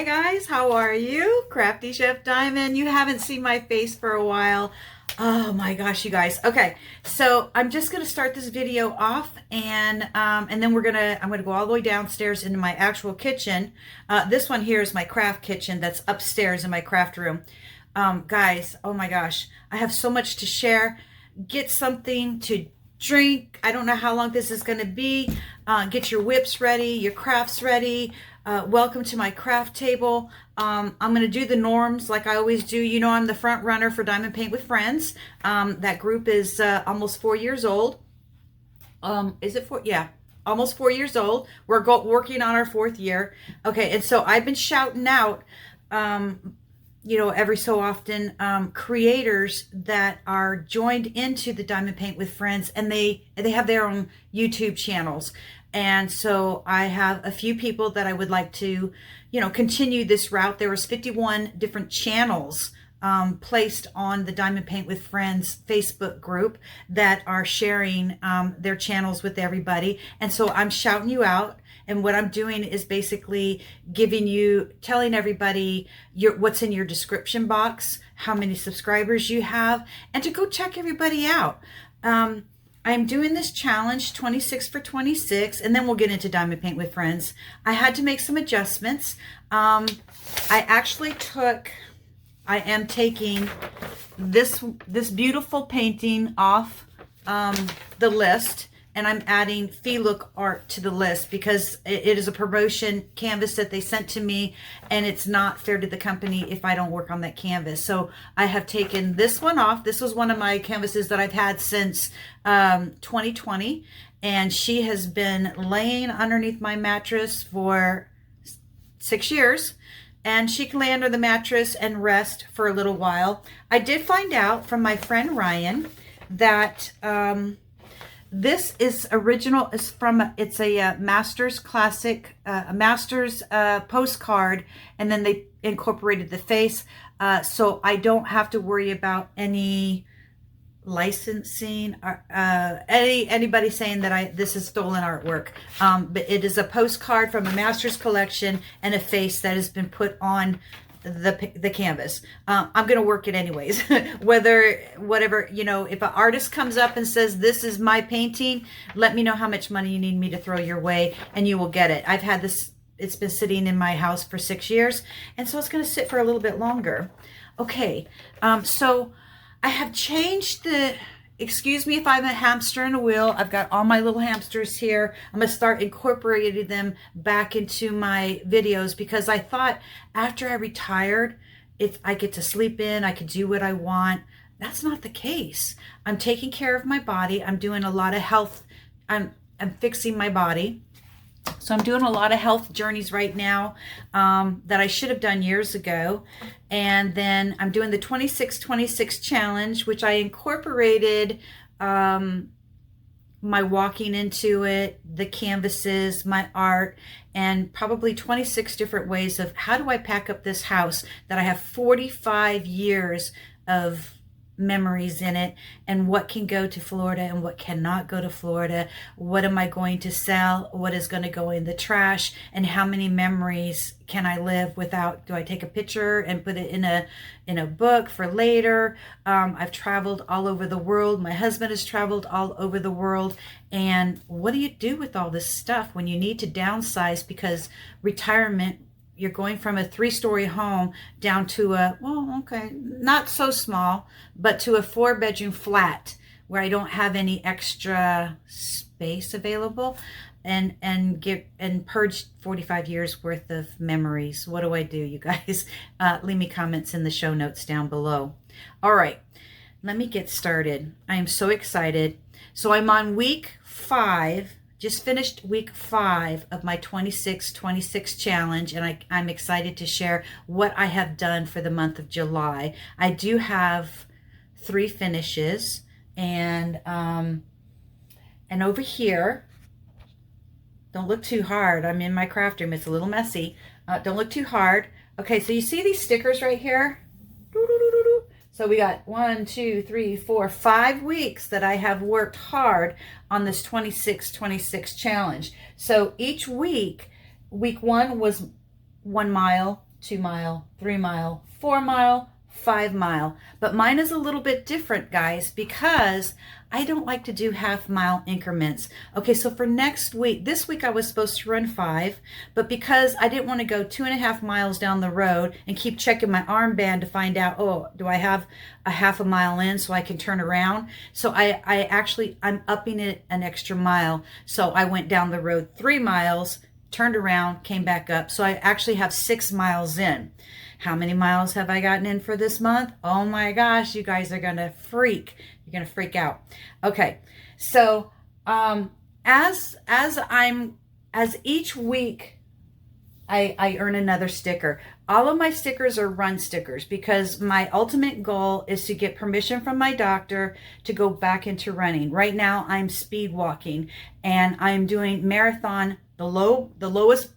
Hi guys, how are you? Crafty Chef Diamond. You haven't seen my face for a while. Oh my gosh, you guys. Okay, so I'm just gonna start this video off, and then I'm gonna go all the way downstairs into my actual kitchen. This one here is my craft kitchen that's upstairs in my craft room. Guys, oh my gosh, I have so much to share. Get something to drink. I don't know how long this is gonna be. Get your whips ready, your crafts ready. Welcome to my craft table. I'm going to do the norms like I always do. You know, I'm the front runner for Diamond Paint with Friends. That group is almost 4 years old. Is it 4? Yeah, almost 4 years old. We're working on our 4th year. Okay, and so I've been shouting out, you know, every so often, creators that are joined into the Diamond Paint with Friends, and they have their own YouTube channels. And so I have a few people that I would like to, you know, continue this route. There was 51 different channels placed on the Diamond Paint with Friends Facebook group that are sharing their channels with everybody. And so I'm shouting you out. And what I'm doing is basically telling everybody what's in your description box, how many subscribers you have, and to go check everybody out. I'm doing this challenge 26 for 26, and then we'll get into Diamond Paint with Friends. I had to make some adjustments. I am taking this beautiful painting off the list, and I'm adding Fee Look art to the list because it is a promotion canvas that they sent to me, and it's not fair to the company if I don't work on that canvas. So I have taken this one off. This was one of my canvases that I've had since 2020, and she has been laying underneath my mattress for 6 years, and she can lay under the mattress and rest for a little while. I did find out from my friend Ryan that this is original. It's a Masters Classic, Masters postcard, and then they incorporated the face, so I don't have to worry about any licensing or anybody saying that this is stolen artwork. But it is a postcard from a Masters collection and a face that has been put on the canvas. I'm gonna work it anyways. whatever, you know, if an artist comes up and says this is my painting, let me know how much money you need me to throw your way, and you will get it. I've had this, it's been sitting in my house for 6 years, and so it's gonna sit for a little bit longer. Okay, so I have changed excuse me if I'm a hamster in a wheel. I've got all my little hamsters here. I'm going to start incorporating them back into my videos because I thought after I retired, if I get to sleep in, I could do what I want. That's not the case. I'm taking care of my body. I'm doing a lot of health. I'm fixing my body. So I'm doing a lot of health journeys right now that I should have done years ago. And then I'm doing the 26-26 challenge, which I incorporated my walking into it, the canvases, my art, and probably 26 different ways of how do I pack up this house that I have 45 years of memories in it, and what can go to Florida and what cannot go to Florida. What am I going to sell? What is going to go in the trash? And how many memories can I live without? Do I take a picture and put it in a book for later? I've traveled all over the world. My husband has traveled all over the world. And what do you do with all this stuff when you need to downsize because retirement, you're going from a 3-story home down to not so small, but to a 4-bedroom flat where I don't have any extra space available, and purge 45 years worth of memories. What do I do, you guys? Leave me comments in the show notes down below. All right, let me get started. I am so excited. So I'm on week 5. Just finished week 5 of my 26-26 challenge, and I'm excited to share what I have done for the month of July. I do have 3 finishes, and over here, don't look too hard. I'm in my craft room. It's a little messy. Don't look too hard. Okay, so you see these stickers right here? So we got 1, 2, 3, 4, 5 weeks that I have worked hard on this 26-26 challenge. So each week, week 1 was 1 mile, 2 mile, 3 mile, 4 mile, 5 mile. But mine is a little bit different, guys, because I don't like to do half-mile increments. Okay, so for next week, this week I was supposed to run 5, but because I didn't want to go 2.5 miles down the road and keep checking my armband to find out, oh, do I have a half a mile in so I can turn around? So I'm upping it an extra mile. So I went down the road 3 miles, turned around, came back up. So I actually have 6 miles in. How many miles have I gotten in for this month? Oh my gosh, you guys are gonna freak. You're gonna freak out. Okay, so as each week I earn another sticker. All of my stickers are run stickers because my ultimate goal is to get permission from my doctor to go back into running. Right now I'm speed walking and I'm doing marathon, the lowest.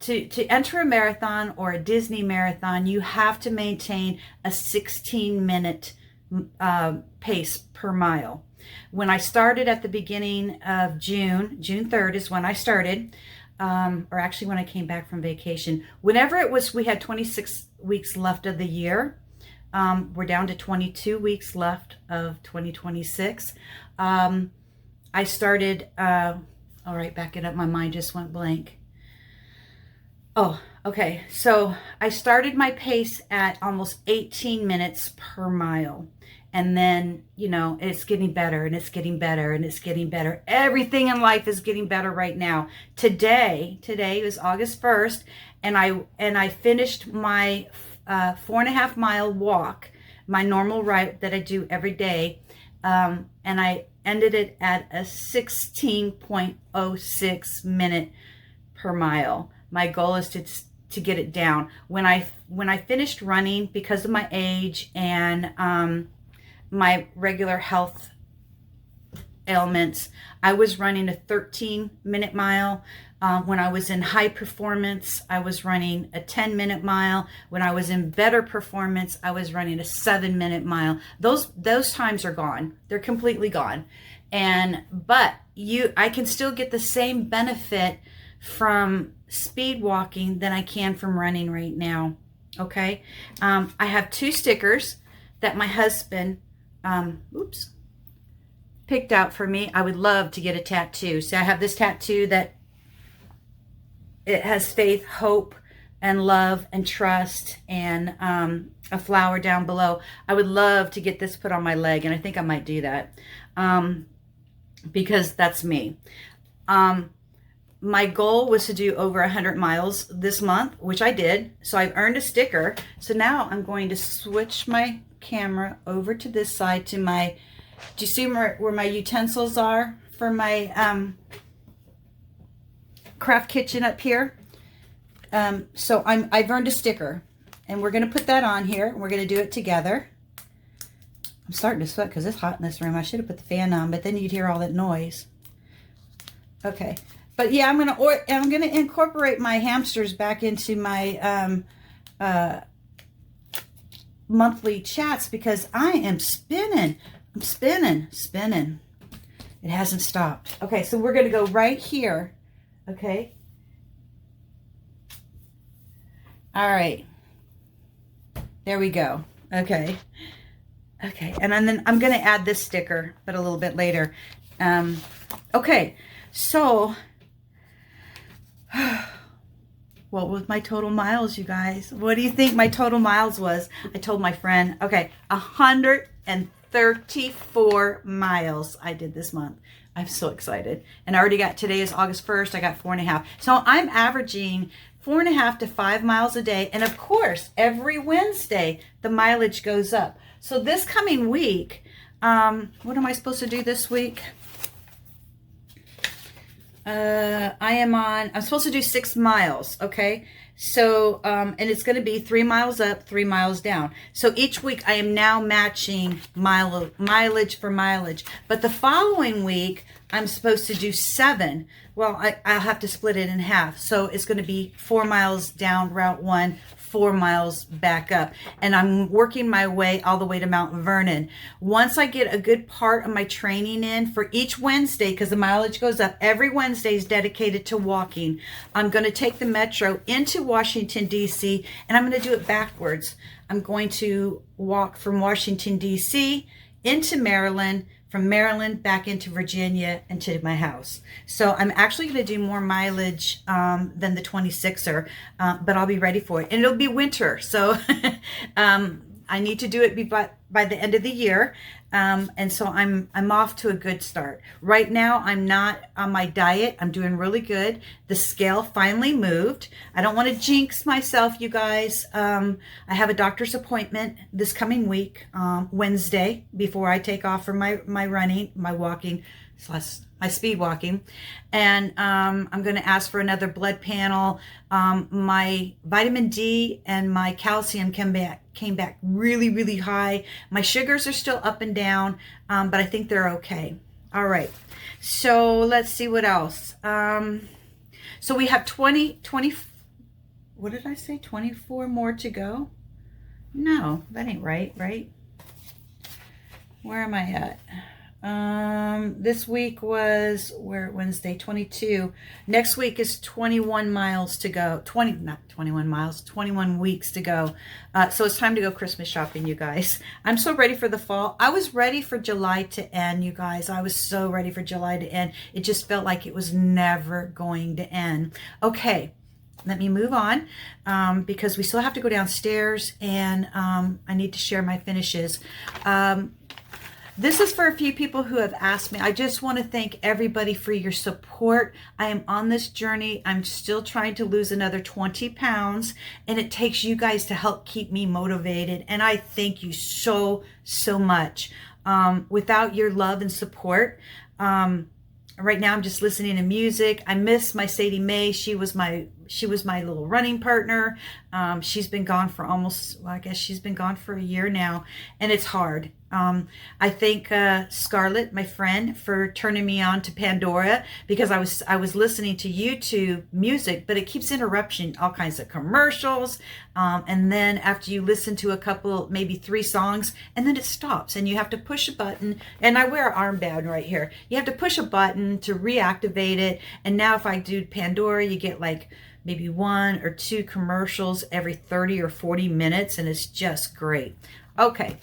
To enter a marathon or a Disney marathon, you have to maintain a 16-minute pace per mile. When I started at the beginning of June 3rd is when I started, or actually when I came back from vacation. Whenever it was, we had 26 weeks left of the year. We're down to 22 weeks left of 2026. I started, all right, back it up. My mind just went blank. Oh, okay. So I started my pace at almost 18 minutes per mile. And then, you know, it's getting better and it's getting better and it's getting better. Everything in life is getting better right now. Today is August 1st. And I finished my 4.5 mile walk, my normal ride that I do every day. And I ended it at a 16.06 minute per mile. My goal is to get it down. When I finished running, because of my age and my regular health ailments, I was running a 13-minute mile. When I was in high performance, I was running a 10-minute mile. When I was in better performance, I was running a 7-minute mile. Those times are gone. They're completely gone. But I can still get the same benefit from speed walking than I can from running right now. Okay. I have 2 stickers that my husband, picked out for me. I would love to get a tattoo. So I have this tattoo that it has faith, hope, and love and trust, and a flower down below. I would love to get this put on my leg, and I think I might do that because that's me. My goal was to do over 100 miles this month, which I did. So I've earned a sticker. So now I'm going to switch my camera over to this side to my, do you see where my utensils are for my craft kitchen up here? So I've earned a sticker, and we're going to put that on here. We're going to do it together. I'm starting to sweat because it's hot in this room. I should have put the fan on, but then you'd hear all that noise. Okay. But yeah, I'm gonna incorporate my hamsters back into my monthly chats because I am spinning. I'm spinning. It hasn't stopped. Okay, so we're gonna go right here. Okay. All right. There we go. Okay. Okay, and then I'm gonna add this sticker, but a little bit later. Okay, so. What was my total miles, you guys? What do you think my total miles was? I told my friend, okay, 134 miles I did this month. I'm so excited. And I already got, today is August 1st, I got 4.5. So I'm averaging 4.5 to 5 miles a day. And of course, every Wednesday, the mileage goes up. So this coming week, what am I supposed to do this week? I'm supposed to do 6 miles, okay? So, and it's going to be 3 miles up, 3 miles down. So each week I am now matching mileage for mileage. But the following week, I'm supposed to do 7. Well, I'll have to split it in half. So it's going to be 4 miles down Route 1, 4 miles back up. And I'm working my way all the way to Mount Vernon. Once I get a good part of my training in for each Wednesday, because the mileage goes up, every Wednesday is dedicated to walking. I'm going to take the Metro into Washington, D.C., and I'm going to do it backwards. I'm going to walk from Washington, D.C. into Maryland, from Maryland back into Virginia and to my house. So I'm actually going to do more mileage than the 26er, but I'll be ready for it. And it'll be winter, so I need to do it by the end of the year. And so I'm off to a good start. Right now, I'm not on my diet. I'm doing really good. The scale finally moved. I don't want to jinx myself, you guys. I have a doctor's appointment this coming week, Wednesday, before I take off for my running, my walking, my speed walking. And I'm going to ask for another blood panel. My vitamin D and my calcium came back really, really high. My sugars are still up and down, but I think they're okay. All right. So let's see what else. So we have 20, what did I say? 24 more to go? No, that ain't right, right? Where am I at? This week was Wednesday, 22. Next week is 21 miles to go. 21 weeks to go. So it's time to go Christmas shopping, you guys. I'm so ready for the fall. I was ready for July to end, you guys. I was so ready for July to end. It just felt like it was never going to end. Okay. Let me move on because we still have to go downstairs and I need to share my finishes. This is for a few people who have asked me. I just want to thank everybody for your support. I am on this journey. I'm still trying to lose another 20 pounds, and it takes you guys to help keep me motivated. And I thank you so, so much. Without your love and support, right now I'm just listening to music. I miss my Sadie Mae. She was my little running partner. She's been gone for I guess she's been gone for a year now, and it's hard. I thank Scarlett, my friend, for turning me on to Pandora, because I was listening to YouTube music, but it keeps interrupting, all kinds of commercials. And then after you listen to a couple, maybe 3 songs, and then it stops and you have to push a button. And I wear an armband right here. You have to push a button to reactivate it. And now if I do Pandora, you get like maybe 1 or 2 commercials every 30 or 40 minutes, and it's just great. Okay.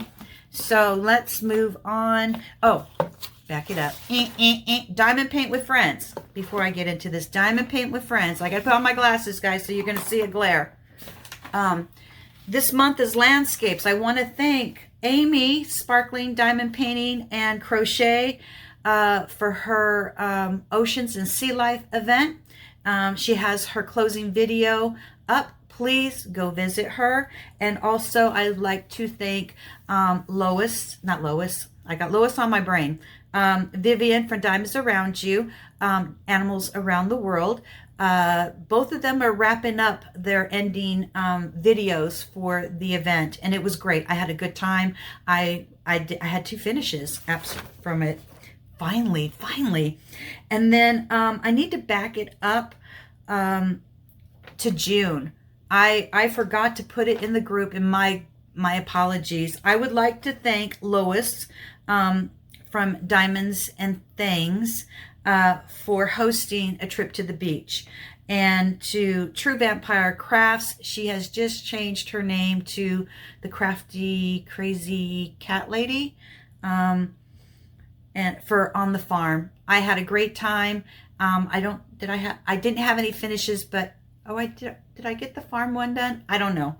So let's move on. Oh, back it up. Diamond paint with friends. Before I get into this, diamond paint with friends. I got to put on my glasses, guys, so you're going to see a glare. This month is landscapes. I want to thank Amy, Sparkling Diamond Painting and Crochet, for her Oceans and Sea Life event. She has her closing video up. Please go visit her. And also I'd like to thank Lois, not Lois, I got Lois on my brain, Vivian from Diamonds Around You, Animals Around the World. Both of them are wrapping up their ending videos for the event, and it was great. I had a good time. I had 2 finishes from it. Finally. And then I need to back it up to June. I forgot to put it in the group, and my apologies. I would like to thank Lois from Diamonds and Things for hosting a trip to the beach. And to True Vampire Crafts, she has just changed her name to the Crafty Crazy Cat Lady, and for On the Farm. I had a great time. I didn't have any finishes, but did I get the farm one done? I don't know.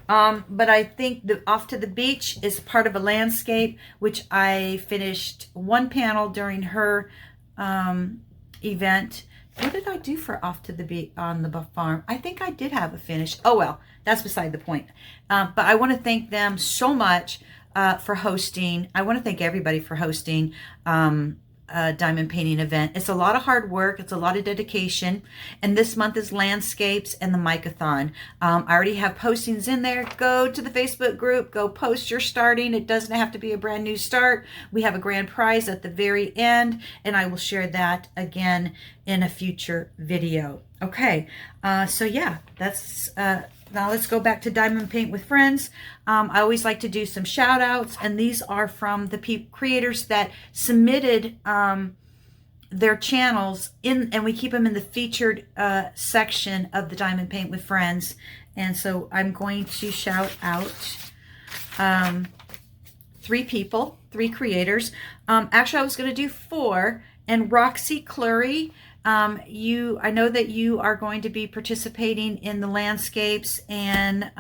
But I think the Off to the Beach is part of a landscape, which I finished 1 panel during her event. What did I do for Off to the Beach on the farm? I think I did have a finish. Oh, well, that's beside the point. But I want to thank them so much for hosting. I want to thank everybody for hosting diamond painting event. It's a lot of hard work. It's a lot of dedication. And this month is landscapes and the MYKATHON. I already have postings in there. Go to the Facebook group. Go post your starting. It doesn't have to be a brand new start. We have a grand prize at the very end, and I will share that again in a future video. Okay, so yeah, that's now let's go back to Diamond Paint with Friends. I always like to do some shout outs, and these are from the creators that submitted their channels in, and we keep them in the featured section of the Diamond Paint with Friends. And so I'm going to shout out 3 people, 3 creators. Actually, I was going to do 4. And Roxy Clury, I know that you are going to be participating in the landscapes, and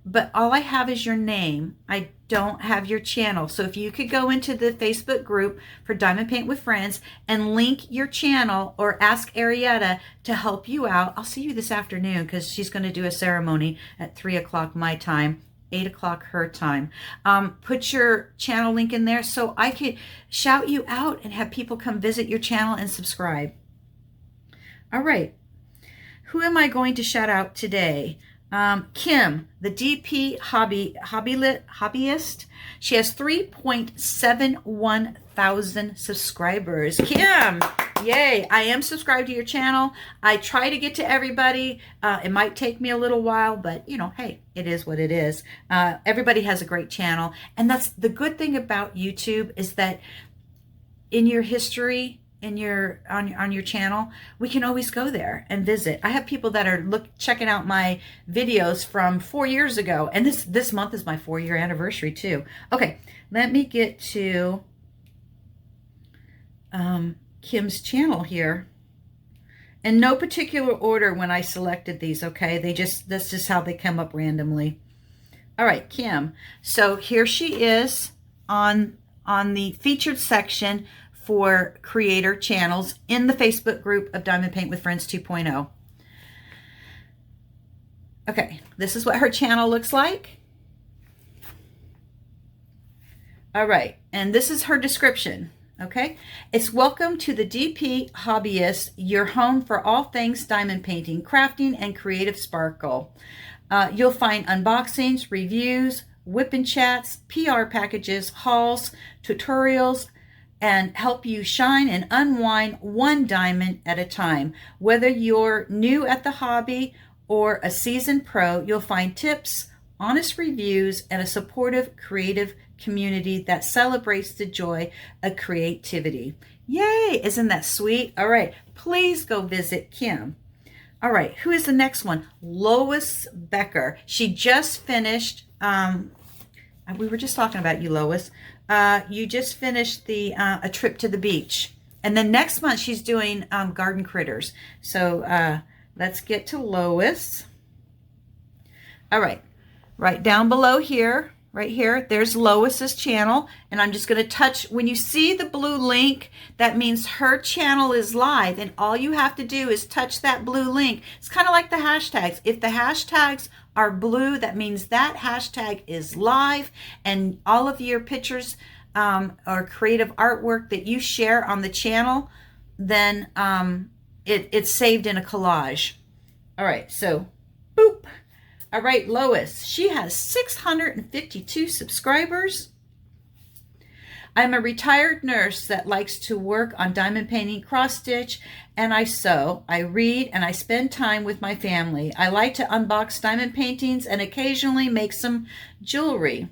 but all I have is your name. I don't have your channel. So if you could go into the Facebook group for Diamond Paint with Friends and link your channel, or ask Arietta to help you out. I'll see you this afternoon because she's going to do a ceremony at 3 o'clock my time, 8 o'clock her time. Put your channel link in there so I could shout you out and have people come visit your channel and subscribe. All right. Who am I going to shout out today? Kim, the DP hobbyist. She has 3.71 thousand subscribers. Kim, yay. I am subscribed to your channel. I try to get to everybody. It might take me a little while, but you know, hey, it is what it is. Everybody has a great channel. And that's the good thing about YouTube, is that in your history, on your channel, we can always go there and visit. I have people that are checking out my videos from 4 years ago, and this month is my 4-year anniversary too. Okay, let me get to Kim's channel here. In no particular order when I selected these, okay? That's just how they come up randomly. All right, Kim. So here she is on the featured section for creator channels in the Facebook group of Diamond Paint with Friends 2.0. Okay, this is what her channel looks like. All right, and this is her description. Okay, it's welcome to the DP Hobbyist, your home for all things diamond painting, crafting, and creative sparkle. You'll find unboxings, reviews, whip and chats, PR packages, hauls, tutorials, and help you shine and unwind one diamond at a time. Whether you're new at the hobby or a seasoned pro, you'll find tips, honest reviews, and a supportive, creative community that celebrates the joy of creativity. Yay! Isn't that sweet? All right, please go visit Kim. All right, who is the next one? Lois Becker. She just finished, we were just talking about you, Lois. You just finished a trip to the beach. And then next month she's doing garden critters. So let's get to Lois. All right, right down below here, right here, there's Lois's channel. And I'm just going to touch, when you see the blue link, that means her channel is live. And all you have to do is touch that blue link. It's kind of like the hashtags. If the hashtags are blue, that means that hashtag is live, and all of your pictures or creative artwork that you share on the channel, then it's saved in a collage. All right, so boop. All right, Lois, she has 652 subscribers. I'm a retired nurse that likes to work on diamond painting, cross stitch, and I sew. I read, and I spend time with my family. I like to unbox diamond paintings and occasionally make some jewelry.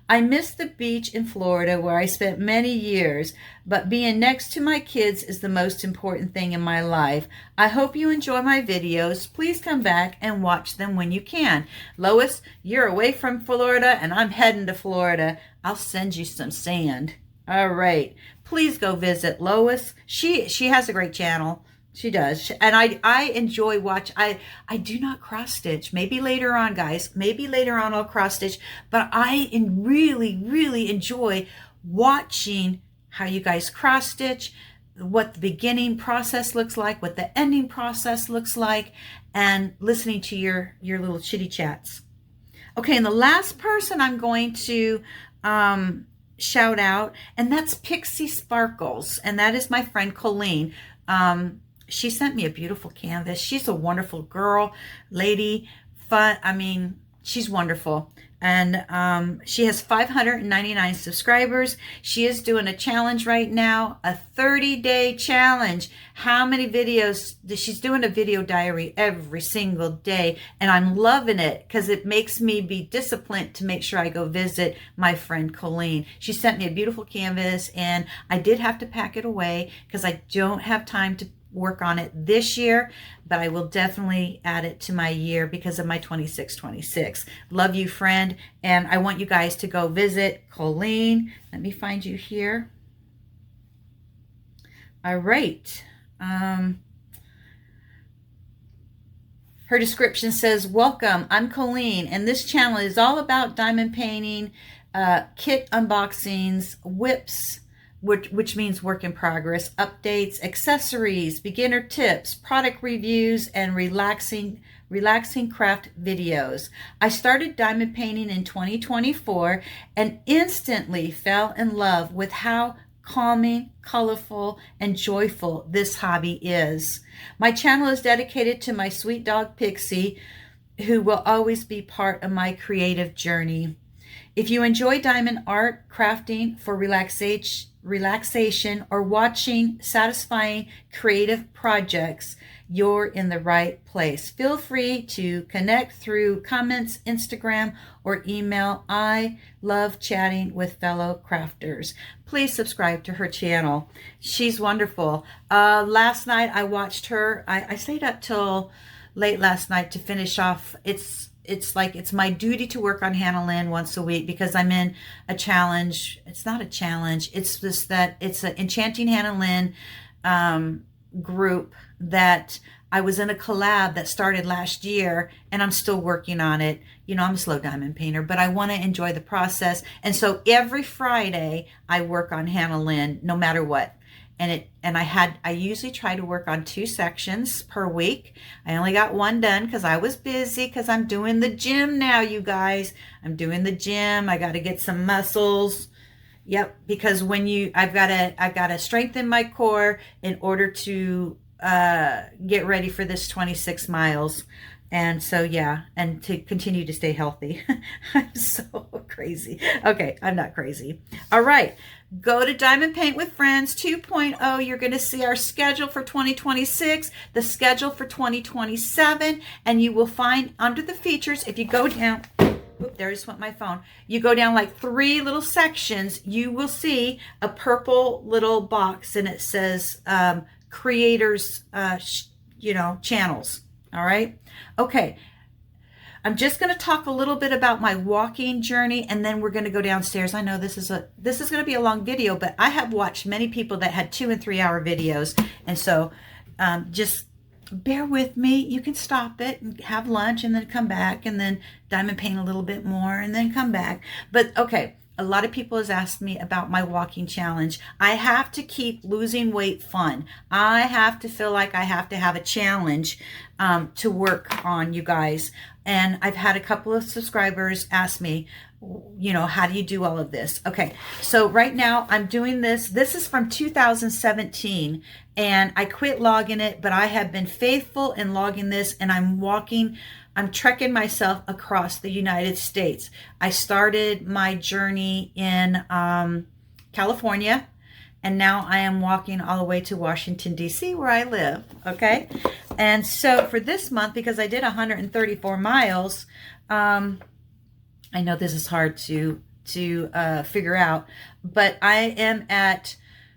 I miss the beach in Florida where I spent many years, but being next to my kids is the most important thing in my life. I hope you enjoy my videos. Please come back and watch them when you can. Lois, you're away from Florida and I'm heading to Florida. I'll send you some sand. All right. Please go visit Lois. She has a great channel. She does. And I enjoy watch. I do not cross stitch. Maybe later on, guys. Maybe later on I'll cross stitch. But I really, really enjoy watching how you guys cross stitch, what the beginning process looks like, what the ending process looks like, and listening to your little chitty chats. Okay, and the last person I'm going to shout out, and that's Pixie Sparkles, and that is my friend Colleen. She sent me a beautiful canvas. She's a wonderful girl, lady, fun. I mean, she's wonderful. And she has 599 subscribers. She is doing a challenge right now, a 30-day challenge. How many videos? She's doing a video diary every single day. And I'm loving it because it makes me be disciplined to make sure I go visit my friend Colleen. She sent me a beautiful canvas, and I did have to pack it away because I don't have time to work on it this year, but I will definitely add it to my year because of my 2626. Love you, friend. And I want you guys to go visit Colleen. Let me find you here. All right. Her description says, welcome, I'm Colleen, and this channel is all about diamond painting, kit unboxings, whips, which means work in progress, updates, accessories, beginner tips, product reviews, and relaxing craft videos. I started diamond painting in 2024 and instantly fell in love with how calming, colorful, and joyful this hobby is. My channel is dedicated to my sweet dog Pixie, who will always be part of my creative journey. If you enjoy diamond art, crafting for relaxation, or watching satisfying creative projects, you're in the right place. Feel free to connect through comments, Instagram, or email. I love chatting with fellow crafters. Please subscribe to her channel. She's wonderful. Last night I watched her. I stayed up till late last night to finish off. It's like it's my duty to work on Hannah Lynn once a week because I'm in a challenge. It's not a challenge. It's just that it's an Enchanting Hannah Lynn group that I was in a collab that started last year, and I'm still working on it. You know, I'm a slow diamond painter, but I want to enjoy the process. And so every Friday I work on Hannah Lynn no matter what. And I usually try to work on 2 sections per week. I only got 1 done because I was busy because I'm doing the gym now, you guys. I'm doing the gym. I got to get some muscles. Yep, because I've got to strengthen my core in order to get ready for this 26 miles. And so, yeah, and to continue to stay healthy. I'm so crazy. Okay, I'm not crazy. All right, go to Diamond Paint with Friends 2.0. You're going to see our schedule for 2026, the schedule for 2027, and you will find under the features, if you go down, oop, there just went my phone. You go down like 3 little sections, you will see a purple little box, and it says creators, channels. All right. Okay. I'm just going to talk a little bit about my walking journey, and then we're going to go downstairs. I know this is going to be a long video, but I have watched many people that had 2 and 3 hour videos. And so just bear with me. You can stop it and have lunch and then come back and then diamond paint a little bit more and then come back. But okay. A lot of people has asked me about my walking challenge. I have to keep losing weight fun. I have to feel like I have to have a challenge to work on, you guys. And I've had a couple of subscribers ask me, how do you do all of this? Okay, so right now I'm doing this. This is from 2017, and I quit logging it, but I have been faithful in logging this, and I'm trekking myself across the United States. I started my journey in California, and now I am walking all the way to Washington, D.C., where I live, okay? And so for this month, because I did 134 miles, I know this is hard to figure out, but I am at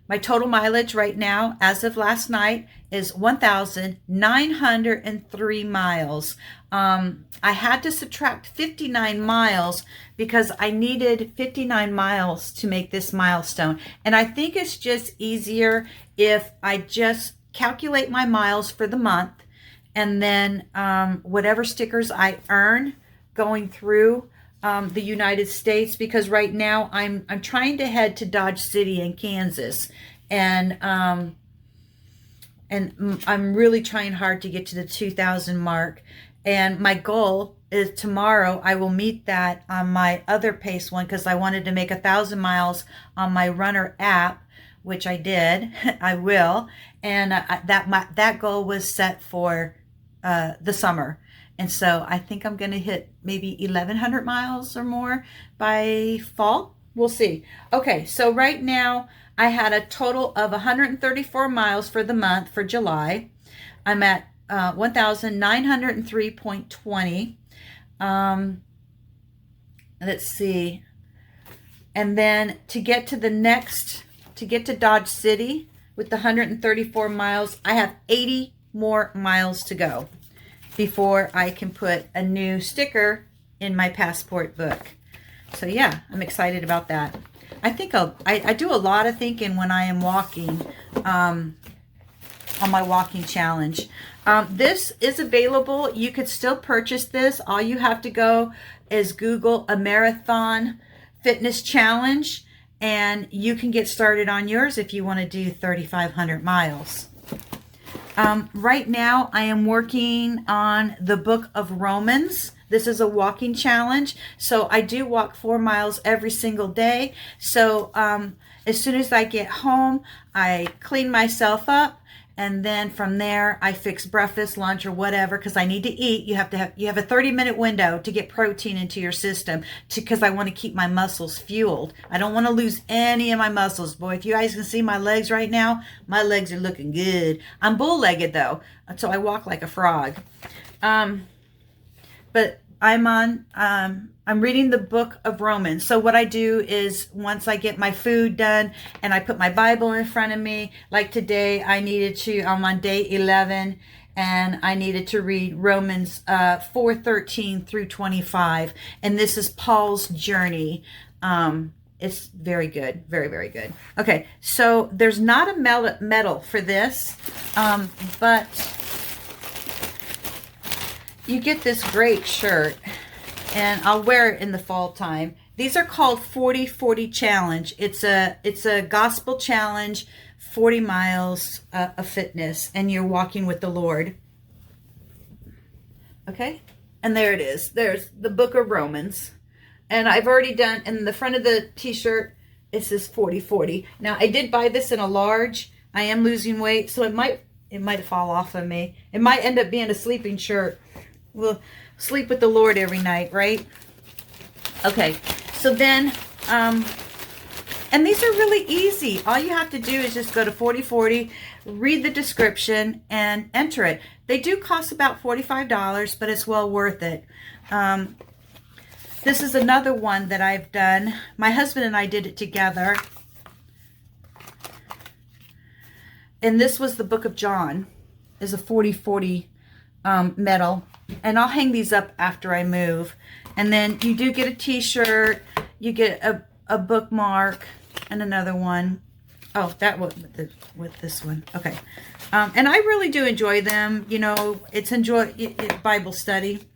my total mileage right now, as of last night, is 1,903 miles. I had to subtract 59 miles because I needed 59 miles to make this milestone. And I think it's just easier if I just calculate my miles for the month, and then whatever stickers I earn going through the United States, because right now I'm trying to head to Dodge City in Kansas, and I'm really trying hard to get to the 2,000 mark. And my goal is tomorrow I will meet that on my other pace one, because I wanted to make 1,000 miles on my runner app, which I did. I will. And that goal was set for the summer. And so I think I'm going to hit maybe 1,100 miles or more by fall. We'll see. Okay, so right now I had a total of 134 miles for the month for July. I'm at 1,903.20. Let's see. And then to get to Dodge City with the 134 miles, I have 80 more miles to go before I can put a new sticker in my passport book. So yeah, I'm excited about that. I think I do a lot of thinking when I am walking, on my walking challenge. This is available. You could still purchase this. All you have to go is Google a marathon fitness challenge, and you can get started on yours if you want to do 3,500 miles. Right now, I am working on the book of Romans. This is a walking challenge. So I do walk 4 miles every single day. So as soon as I get home, I clean myself up. And then from there, I fix breakfast, lunch, or whatever, because I need to eat. You have a 30-minute window to get protein into your system, because I want to keep my muscles fueled. I don't want to lose any of my muscles. Boy, if you guys can see my legs right now, my legs are looking good. I'm bull-legged though, so I walk like a frog. But I'm reading the book of Romans. So what I do is, once I get my food done and I put my Bible in front of me, like today I'm on day 11, and I needed to read Romans 4:13 through 25. And this is Paul's journey. It's very good. Very, very good. Okay, so there's not a medal for this, but you get this great shirt, and I'll wear it in the fall time. These are called 40-40 challenge. It's a gospel challenge, 40 miles of fitness, and you're walking with the Lord. Okay, and there it is. There's the book of Romans, and I've already done, in the front of the t-shirt, it says 40-40. Now I did buy this in a large. I am losing weight, so it might fall off of me. It might end up being a sleeping shirt. We'll sleep with the Lord every night, right? Okay, so then, and these are really easy. All you have to do is just go to 40-40, read the description, and enter it. They do cost about $45, but it's well worth it. This is another one that I've done. My husband and I did it together. And this was the book of John. Is a 40-40 medal. And I'll hang these up after I move. And then you do get a t-shirt, you get a bookmark, and another one. Oh, that was with this one. Okay. And I really do enjoy them. You know, it's Bible study.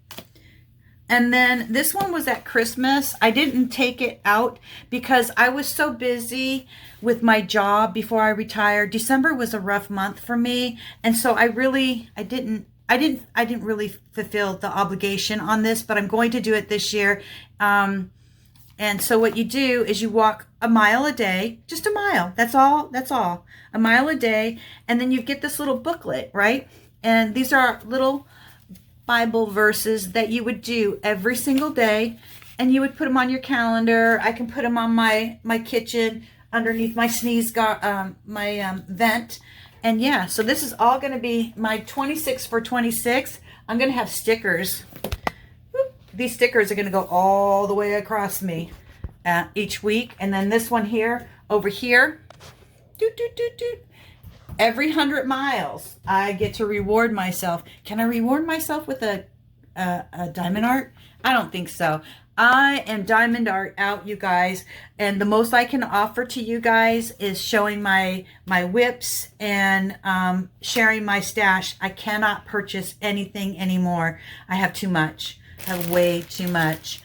And then this one was at Christmas. I didn't take it out because I was so busy with my job before I retired. December was a rough month for me. And so I didn't really fulfill the obligation on this, but I'm going to do it this year. And so what you do is you walk a mile a day, just a mile. That's all. A mile a day. And then you get this little booklet, right? And these are little Bible verses that you would do every single day. And you would put them on your calendar. I can put them on my kitchen underneath my vent. And yeah, so this is all going to be my 26 for 26. I'm going to have stickers. Whoop. These stickers are going to go all the way across me each week. And then this one here, over here, every 100 miles, I get to reward myself. Can I reward myself with a diamond art? I don't think so. I am diamond art out, you guys, and the most I can offer to you guys is showing my whips and sharing my stash. I cannot purchase anything anymore. I have too much. I have way too much.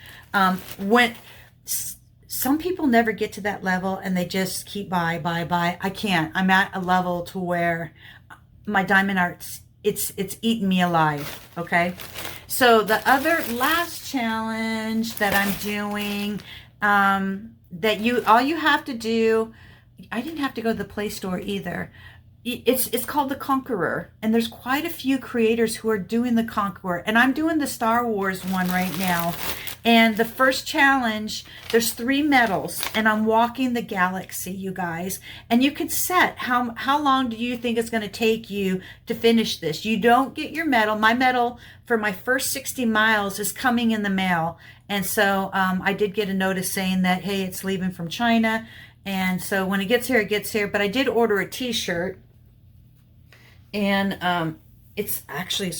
Some people never get to that level and they just keep buy. I can't. I'm at a level to where my diamond arts, it's eaten me alive. Okay, So the other last challenge that I'm doing, all you have to do, I didn't have to go to the Play Store either. It's called The Conqueror, and there's quite a few creators who are doing The Conqueror, and I'm doing the Star Wars one right now. And the first challenge, there's 3 medals, and I'm walking the galaxy, you guys. And you can set how long do you think it's going to take you to finish this. You don't get your medal. My medal for my first 60 miles is coming in the mail, and so I did get a notice saying that, hey, it's leaving from China. And so when it gets here, it gets here. But I did order a t-shirt, and it's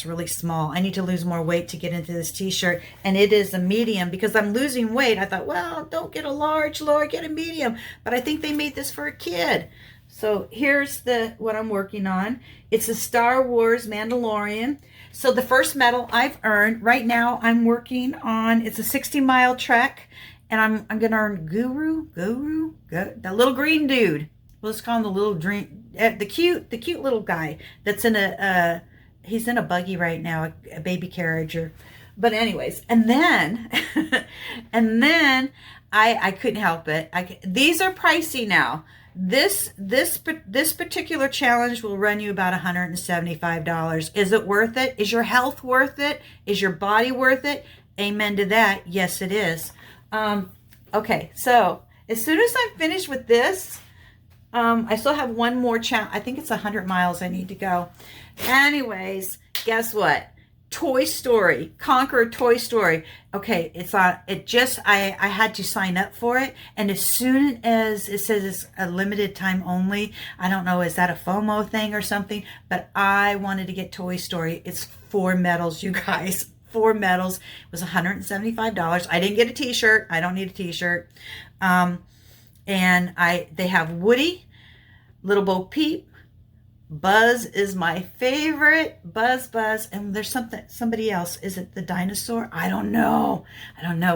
really small. I need to lose more weight to get into this t-shirt, and it is a medium because I'm losing weight. I thought, well, don't get a large, Laura, get a medium. But I think they made this for a kid. So here's what I'm working on. It's a Star Wars Mandalorian. So the first medal I've earned. Right now I'm working on, it's a 60-mile trek, and I'm going to earn Guru, the little green dude. Let's call him the little dream, the cute little guy that's in he's in a buggy right now, a baby carriage. But anyways, and then, I couldn't help it. These are pricey now. This particular challenge will run you about $175. Is it worth it? Is your health worth it? Is your body worth it? Amen to that. Yes, it is. Okay, so as soon as I'm finished with this, I still have one more challenge. I think it's 100 miles I need to go. Anyways, guess what? Toy Story, Conquer Toy Story. Okay, I had to sign up for it, and as soon as it says it's a limited time only, I don't know, is that a FOMO thing or something? But I wanted to get Toy Story. It's 4 medals, you guys. 4 medals. It was $175. I didn't get a t-shirt. I don't need a t-shirt. And they have Woody, Little Bo Peep, Buzz is my favorite. Buzz, and there's somebody else. Is it the dinosaur? I don't know.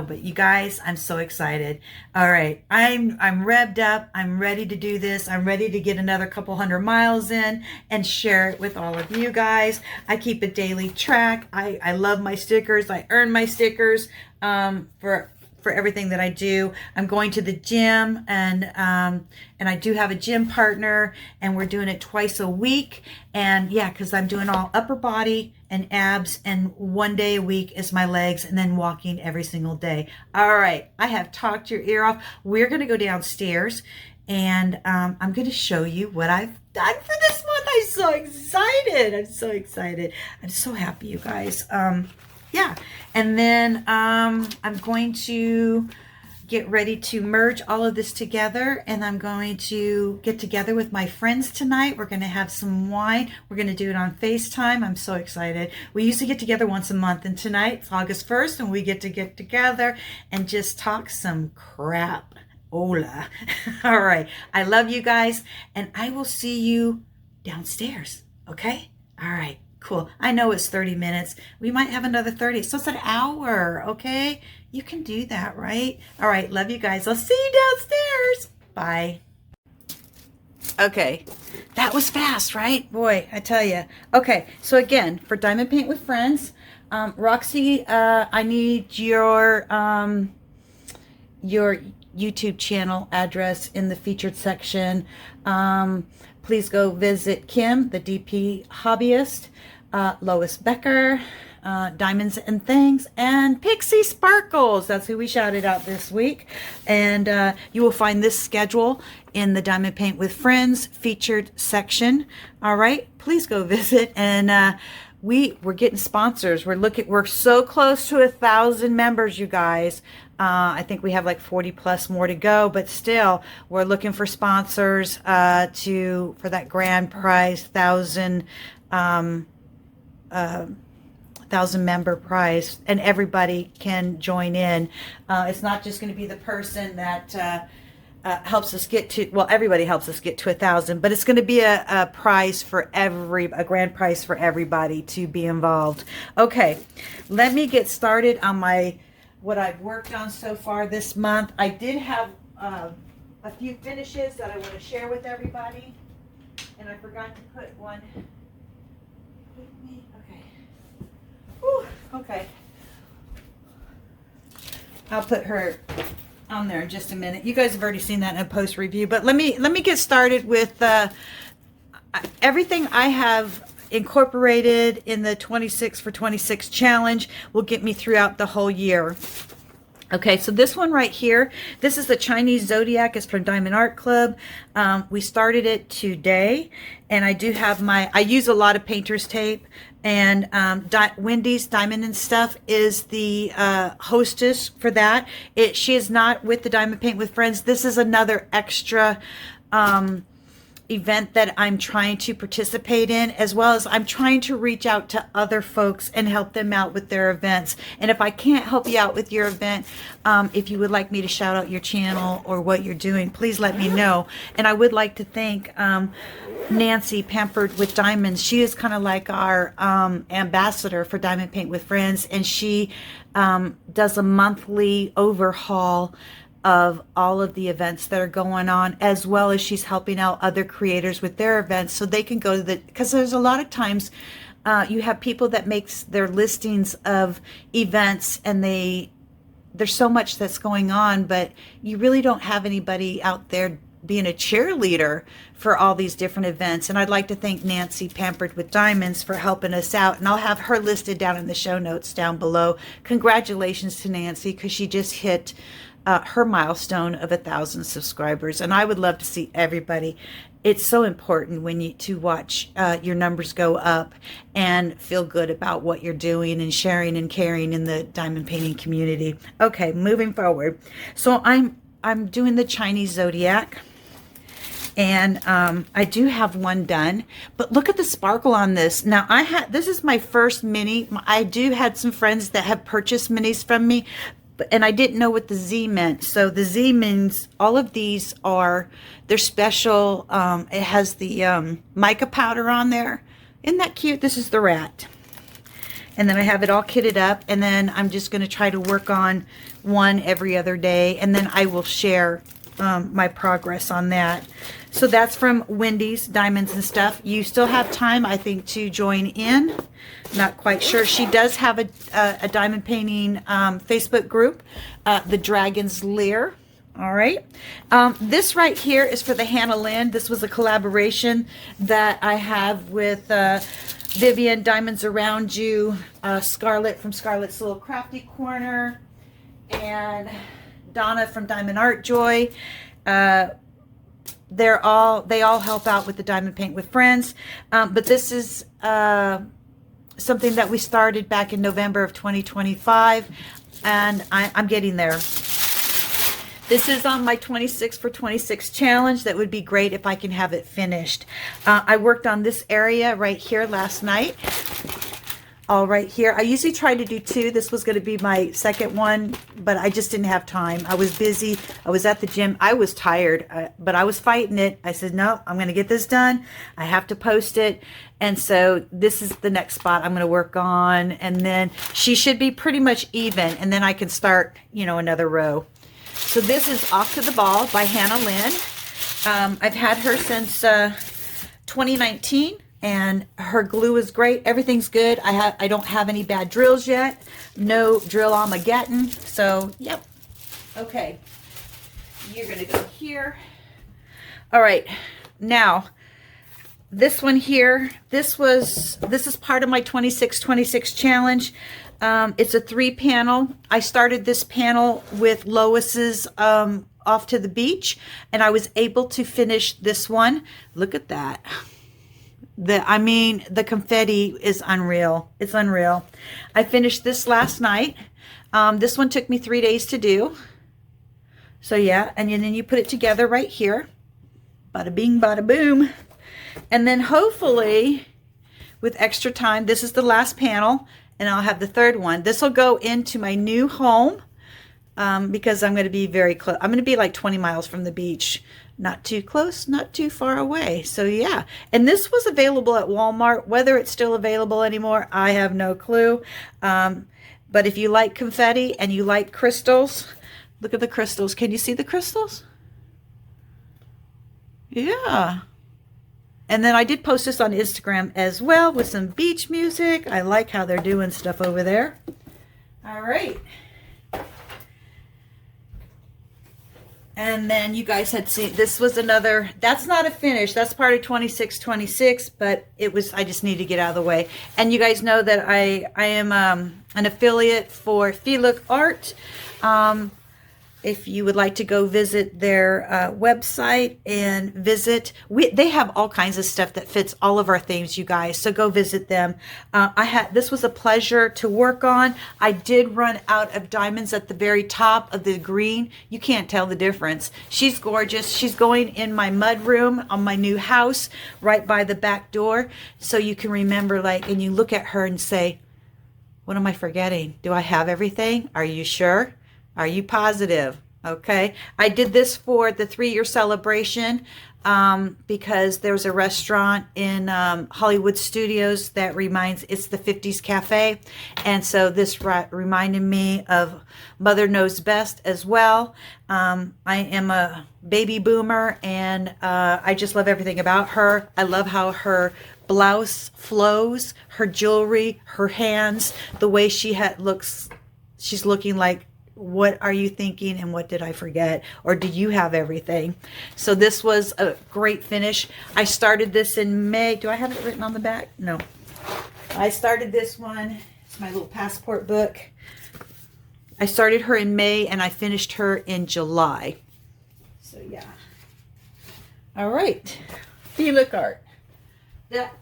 But you guys, I'm so excited. All right, I'm revved up. I'm ready to do this. I'm ready to get another couple 100 miles in and share it with all of you guys. I keep a daily track. I love my stickers. I earn my stickers for everything that I do. I'm going to the gym, and I do have a gym partner, and we're doing it twice a week. And yeah, because I'm doing all upper body and abs, and 1 day a week is my legs, and then walking every single day. All right, I have talked your ear off. We're going to go downstairs, and I'm going to show you what I've done for this month. I'm so excited. I'm so happy, you guys. Yeah, and then I'm going to get ready to merge all of this together, and I'm going to get together with my friends tonight. We're going to have some wine. We're going to do it on FaceTime. I'm so excited. We used to get together once a month, and tonight it's August 1st, and we get together and just talk some crap. Hola. All right. I love you guys, and I will see you downstairs. Okay? All right. Cool. I know it's 30 minutes. We might have another 30. So it's an hour, okay? You can do that, right? All right. Love you guys. I'll see you downstairs. Bye. Okay. That was fast, right? Boy, I tell you. Okay. So again, for Diamond Paint with Friends, Roxy, I need your YouTube channel address in the featured section. Please go visit Kim, the DP hobbyist, Lois Becker, Diamonds and Things, and Pixie Sparkles. That's who we shouted out this week. And you will find this schedule in the Diamond Paint with Friends featured section. All right, please go visit. And we're getting sponsors. We're so close to 1,000 members, you guys. I think we have like 40 plus more to go, but still we're looking for sponsors for that grand prize, 1,000 member prize, and everybody can join in. It's not just going to be the person that helps us get to, well, everybody helps us get to 1,000, but it's going to be a prize for a grand prize for everybody to be involved. Okay, let me get started on what I've worked on so far this month. I did have a few finishes that I want to share with everybody, and I forgot to put one with me. Okay. Whew. Okay. I'll put her on there in just a minute. You guys have already seen that in a post review, but let me get started with everything I have incorporated in the 26 for 26 challenge will get me throughout the whole year. Okay, so this one right here, this is the Chinese Zodiac. It's from Diamond Art Club. We started it today, and I do have I use a lot of painter's tape, and Wendy's Diamond and Stuff is the hostess for that. She is not with the Diamond Paint with Friends. This is another extra event that I'm trying to participate in, as well as I'm trying to reach out to other folks and help them out with their events. And if I can't help you out with your event, if you would like me to shout out your channel or what you're doing, please let me know. And I would like to thank Nancy, Pampered with Diamonds. She is kind of like our ambassador for Diamond Paint with Friends, and she does a monthly overhaul of all of the events that are going on, as well as she's helping out other creators with their events so they can go to because there's a lot of times you have people that makes their listings of events, and there's so much that's going on, but you really don't have anybody out there being a cheerleader for all these different events. And I'd like to thank Nancy, Pampered with Diamonds, for helping us out, and I'll have her listed down in the show notes down below. Congratulations to Nancy, because she just hit her milestone of 1,000 subscribers, and I would love to see everybody. It's so important when to watch your numbers go up and feel good about what you're doing and sharing and caring in the diamond painting community. Okay, moving forward. So I'm doing the Chinese Zodiac, and I do have one done, but look at the sparkle on this. Now this is my first mini. I do had some friends that have purchased minis from me, and I didn't know what the Z meant. So the Z means all of these they're special. It has the mica powder on there. Isn't that cute? This is the rat. And then I have it all kitted up, and then I'm just going to try to work on one every other day, and then I will share my progress on that. So that's from Wendy's Diamonds and Stuff. You still have time, I think, to join in. Not quite sure. She does have a diamond painting Facebook group, the Dragon's Lair. All right. This right here is for the Hannah Lynn. This was a collaboration that I have with Vivian, Diamonds Around You, Scarlett from Scarlett's Little Crafty Corner, and Donna from Diamond Art Joy. They all help out with the Diamond Paint with Friends. But this is something that we started back in November of 2025, and I'm getting there. This is on my 26 for 26 challenge. That would be great if I can have it finished. I worked on this area right here last night. All right here. I usually try to do 2. This was going to be my second one, but I just didn't have time. I was busy. I was at the gym. I was tired, but I was fighting it. I said, no, I'm going to get this done. I have to post it. And so this is the next spot I'm going to work on. And then she should be pretty much even. And then I can start, another row. So this is Off to the Ball by Hannah Lynn. I've had her since 2019. And her glue is great. Everything's good. I don't have any bad drills yet. No drill Armageddon. So, yep. Okay. You're going to go here. All right. Now, this one here, this is part of my 26 challenge. It's a 3-panel. I started this panel with Lois's Off to the Beach, and I was able to finish this one. Look at that. The confetti is unreal. It's unreal. I finished this last night. This one took me 3 days to do. So yeah, and then you put it together right here. Bada bing, bada boom. And then hopefully, with extra time, this is the last panel, and I'll have the third one. This will go into my new home because I'm going to be very close. I'm going to be like 20 miles from the beach. Not too close, not too far away. So yeah, and this was available at Walmart. Whether it's still available anymore, I have no clue. But if you like confetti and you like crystals, look at the crystals. Can you see the crystals? Yeah. And then I did post this on Instagram as well with some beach music. I like how they're doing stuff over there. All right. And then you guys had seen, this was another, that's not a finish. That's part of 2626, but it was, I just need to get out of the way. And you guys know that I am an affiliate for Feelook Art. If you would like to go visit their website and visit, they have all kinds of stuff that fits all of our themes, you guys. So go visit them. This was a pleasure to work on. I did run out of diamonds at the very top of the green. You can't tell the difference. She's gorgeous. She's going in my mud room on my new house, right by the back door. So you can remember, like, and you look at her and say, what am I forgetting? Do I have everything? Are you sure? Are you positive? Okay. I did this for the 3-year celebration because there's a restaurant in Hollywood Studios that it's the 50s Cafe. And so this reminded me of Mother Knows Best as well. I am a baby boomer, and I just love everything about her. I love how her blouse flows, her jewelry, her hands, the way she looks. She's looking like, what are you thinking and what did I forget? Or do you have everything? So this was a great finish. I started this in May. Do I have it written on the back? No. I started this one. It's my little passport book. I started her in May and I finished her in July. So yeah. All right. Feelook Art. That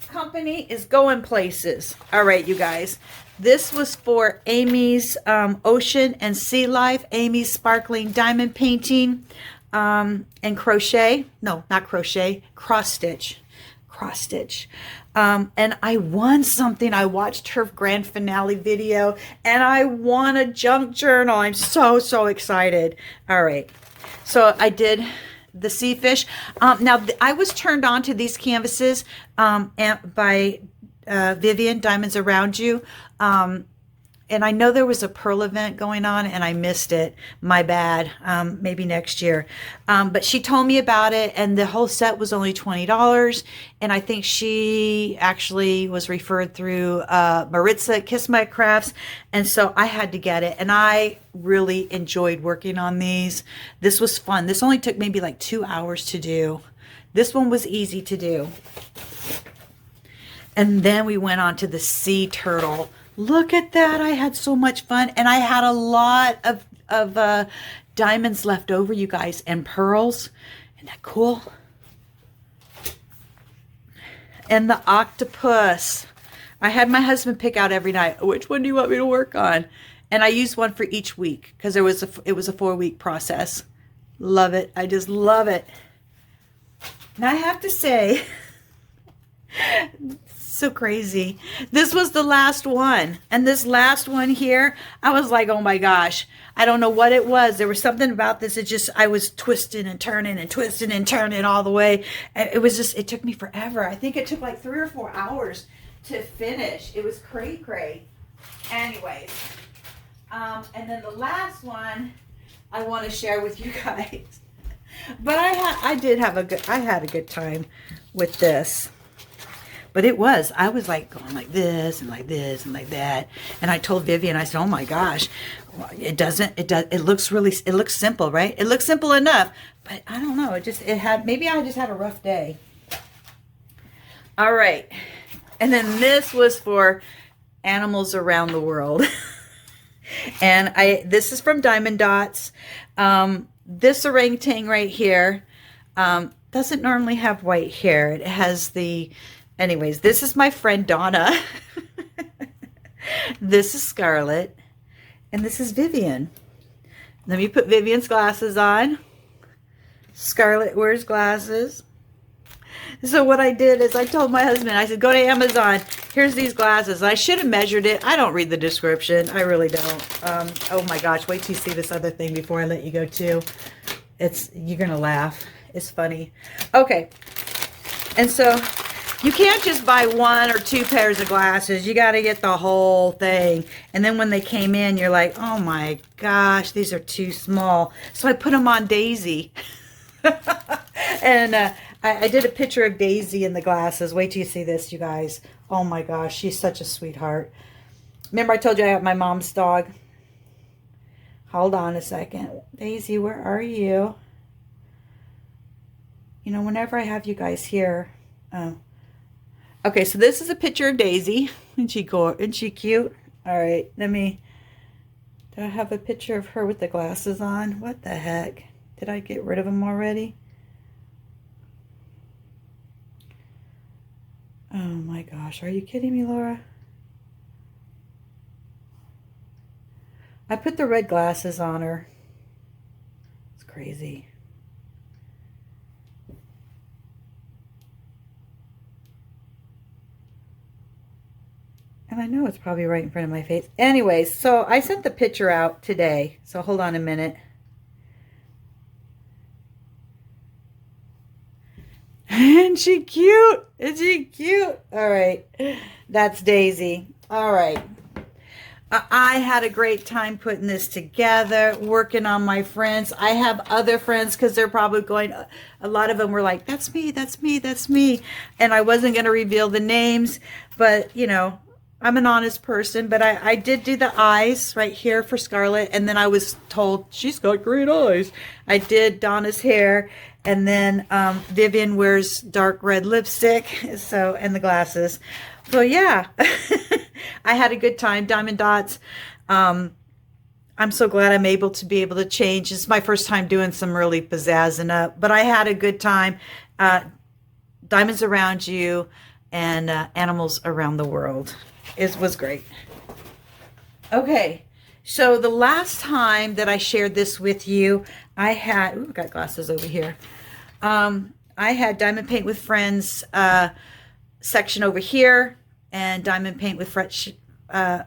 company is going places. All right, you guys. This was for Amy's Ocean and Sea Life, Amy's Sparkling Diamond Painting, and crochet. No, not crochet, cross stitch. Cross stitch. And I won something. I watched her grand finale video, and I won a junk journal. I'm so, so excited. All right. So I did the sea fish. Now, I was turned on to these canvases by Vivian, Diamonds Around You. And I know there was a Pearl event going on and I missed it. My bad. Maybe next year. But she told me about it, and the whole set was only $20. And I think she actually was referred through Maritza at Kiss My Crafts. And so I had to get it. And I really enjoyed working on these. This was fun. This only took maybe like 2 hours to do. This one was easy to do. And then we went on to the sea turtle. Look at that. I had so much fun. And I had a lot of diamonds left over, you guys, and pearls. Isn't that cool? And the octopus. I had my husband pick out every night, which one do you want me to work on? And I used one for each week because it was a 4-week process. Love it. I just love it. And I have to say, so crazy. This was the last one. And this last one here, I was like, oh my gosh. I don't know what it was. There was something about this. It just, I was twisting and turning and twisting and turning all the way. It was just, it took me forever. I think it took like 3 or 4 hours to finish. It was cray. Anyways. And then the last one I want to share with you guys. But I had a good time with this. But I was like going like this and like this and like that. And I told Vivian, I said, oh my gosh, it looks simple, right? It looks simple enough, but I don't know. Maybe I just had a rough day. All right. And then this was for animals around the world. And this is from Diamond Dots. This orangutan right here doesn't normally have white hair. It has anyways, this is my friend Donna. This is Scarlett. And this is Vivian. Let me put Vivian's glasses on. Scarlett wears glasses. So what I did is I told my husband, I said, go to Amazon. Here's these glasses. I should have measured it. I don't read the description. I really don't. Oh my gosh. Wait till you see this other thing before I let you go too. You're going to laugh. It's funny. Okay. And so you can't just buy 1 or 2 pairs of glasses. You got to get the whole thing. And then when they came in, you're like, oh my gosh, these are too small. So I put them on Daisy. And I did a picture of Daisy in the glasses. Wait till you see this, you guys. Oh my gosh, she's such a sweetheart. Remember I told you I have my mom's dog? Hold on a second. Daisy, where are you? You know, whenever I have you guys here. Oh. Okay, so this is a picture of Daisy. Isn't she cool? Isn't she cute? All right, let me... Do I have a picture of her with the glasses on? What the heck? Did I get rid of them already? Oh my gosh, are you kidding me, Laura? I put the red glasses on her. It's crazy. And I know it's probably right in front of my face. Anyways, so I sent the picture out today. So hold on a minute. Isn't she cute? Is she cute? All right. That's Daisy. All right. I had a great time putting this together, working on my friends. I have other friends because they're probably going, a lot of them were like, that's me, that's me, that's me. And I wasn't going to reveal the names, but, you know, I'm an honest person. But I did do the eyes right here for Scarlett. And then I was told, she's got great eyes. I did Donna's hair. And then Vivian wears dark red lipstick, so, and the glasses. So yeah, I had a good time. Diamond dots. I'm so glad I'm able to change. It's my first time doing some really pizzazzing up, but I had a good time. Diamonds around you and animals around the world. It was great. Okay, so the last time that I shared this with you, I had, ooh, got glasses over here. I had Diamond Paint with Friends section over here and Diamond Paint with Friends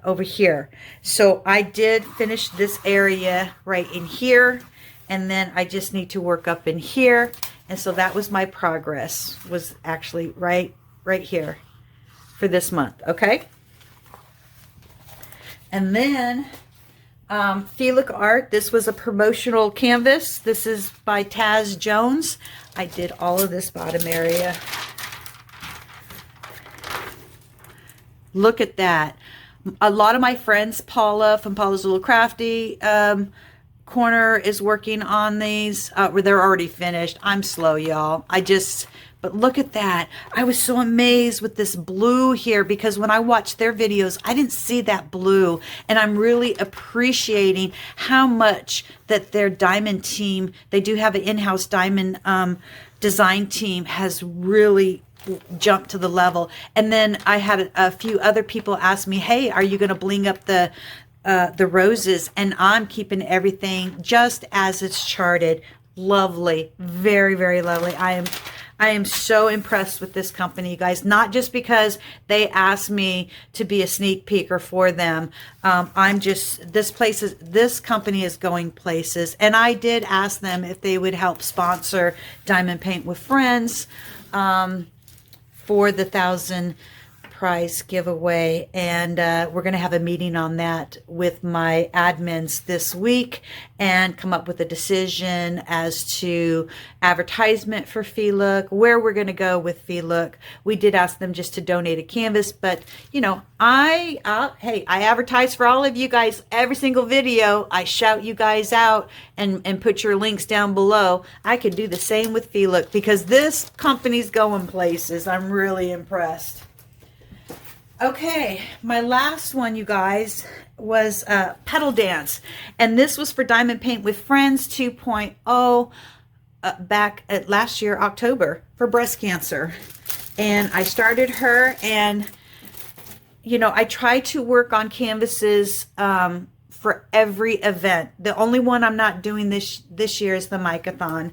over here. So I did finish this area right in here, and then I just need to work up in here. And so that was my progress, was actually right here for this month. Okay. And then Look Art. This was a promotional canvas. This is by Taz Jones. I did all of this bottom area. Look at that. A lot of my friends, Paula from Paula's Little Crafty Corner is working on these. They're already finished. I'm slow, y'all. But look at that. I was so amazed with this blue here because when I watched their videos, I didn't see that blue. And I'm really appreciating how much that their diamond team, they do have an in-house diamond design team, has really jumped to the level. And then I had a few other people ask me, hey, are you going to bling up the roses? And I'm keeping everything just as it's charted. Lovely. Very, very lovely. I am so impressed with this company, you guys, not just because they asked me to be a sneak peeker for them. This company is going places. And I did ask them if they would help sponsor Diamond Paint with Friends for the 1,000 prize giveaway, and we're going to have a meeting on that with my admins this week and come up with a decision as to advertisement for Look, where we're going to go with Look. We did ask them just to donate a canvas, but you know, hey, I advertise for all of you guys every single video. I shout you guys out and put your links down below. I could do the same with Look because this company's going places. I'm really impressed. Okay, my last one, you guys, was Petal Dance. And this was for Diamond Paint with Friends 2.0 back at last year, October, for breast cancer. And I started her, and, you know, I try to work on canvases for every event. The only one I'm not doing this year is the MYKATHON.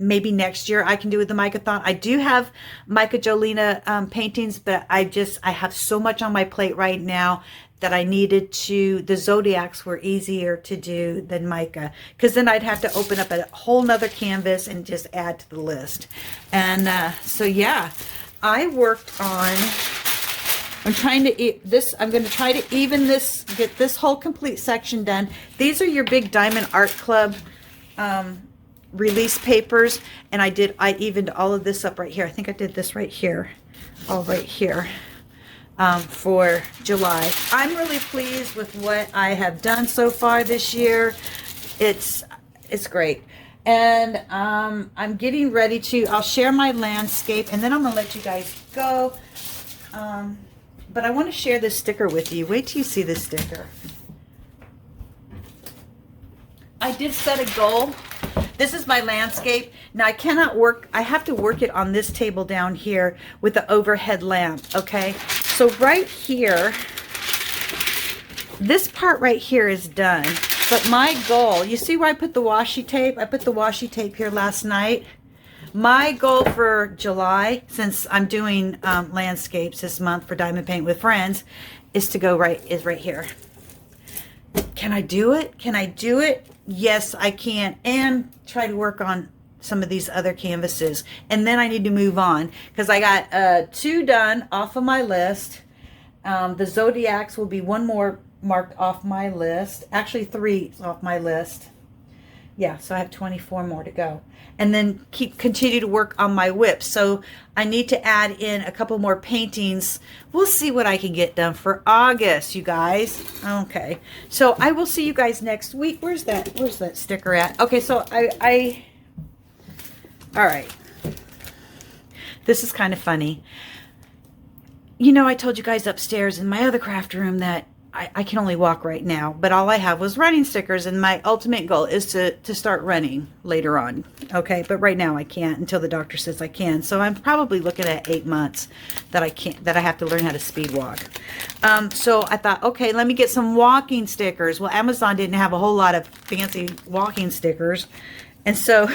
Maybe next year I can do with the MYKATHON. I do have Micah Jolina paintings, but I have so much on my plate right now that I needed to, the Zodiacs were easier to do than Micah, because then I'd have to open up a whole nother canvas and just add to the list. And so yeah, I worked on, I'm going to try to even this, get this whole complete section done. These are your big Diamond Art Club release papers, and I evened all of this up right here. I think I did this right here, all right here, for July. I'm really pleased with what I have done so far this year. It's great. And I'm getting ready to, I'll share my landscape, and then I'm gonna let you guys go. But I want to share this sticker with you. Wait till you see this sticker. I did set a goal. This is my landscape. Now I cannot work, I have to work it on this table down here with the overhead lamp, okay? So right here, this part right here is done. But my goal, you see where I put the washi tape? I put the washi tape here last night. My goal for July, since I'm doing landscapes this month for Diamond Paint with Friends, is to go right here. Can I do it? Can I do it? Yes, I can. And try to work on some of these other canvases. And then I need to move on because I got 2 done off of my list. The Zodiacs will be 1 more marked off my list. Actually 3 off my list. Yeah, so I have 24 more to go. And then continue to work on my whips. So I need to add in a couple more paintings. We'll see what I can get done for August, you guys. Okay. So I will see you guys next week. Where's that sticker at? Okay, so all right. This is kind of funny. You know, I told you guys upstairs in my other craft room that I can only walk right now, but all I have was running stickers, and my ultimate goal is to start running later on. Okay, but right now I can't until the doctor says I can. So I'm probably looking at 8 months that I have to learn how to speed walk. So I thought, okay, let me get some walking stickers. Well, Amazon didn't have a whole lot of fancy walking stickers, and so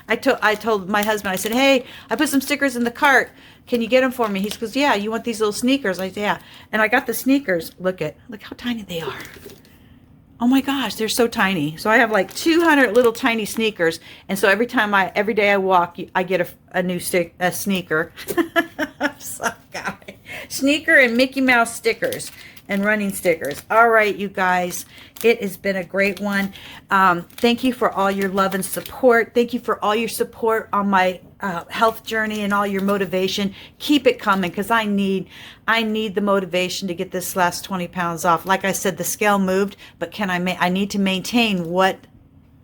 I told my husband, I said, hey, I put some stickers in the cart. Can you get them for me? He goes, yeah, you want these little sneakers? I said, yeah. And I got the sneakers. Look how tiny they are. Oh my gosh, they're so tiny. So I have like 200 little tiny sneakers. And so every day I walk, I get a new sneaker. Sneaker and Mickey Mouse stickers and running stickers. All right, you guys, it has been a great one. Thank you for all your love and support. Thank you for all your support on my health journey and all your motivation. Keep it coming, because I need the motivation to get this last 20 pounds off. Like I said, the scale moved, but I need to maintain what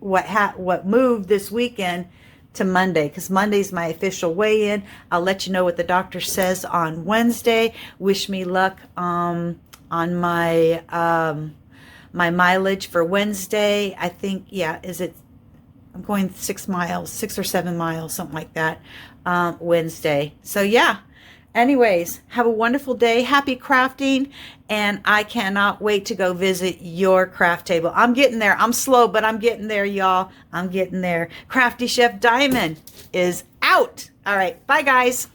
moved this weekend to Monday, because Monday's my official weigh-in. I'll let you know what the doctor says on Wednesday. Wish me luck on my my mileage for Wednesday. I think, yeah, I'm going 6 or 7 miles, something like that, Wednesday. So yeah, anyways, have a wonderful day. Happy crafting. And I cannot wait to go visit your craft table. I'm getting there. I'm slow, but I'm getting there, y'all. I'm getting there. Crafty Chef Diamond is out. All right. Bye, guys.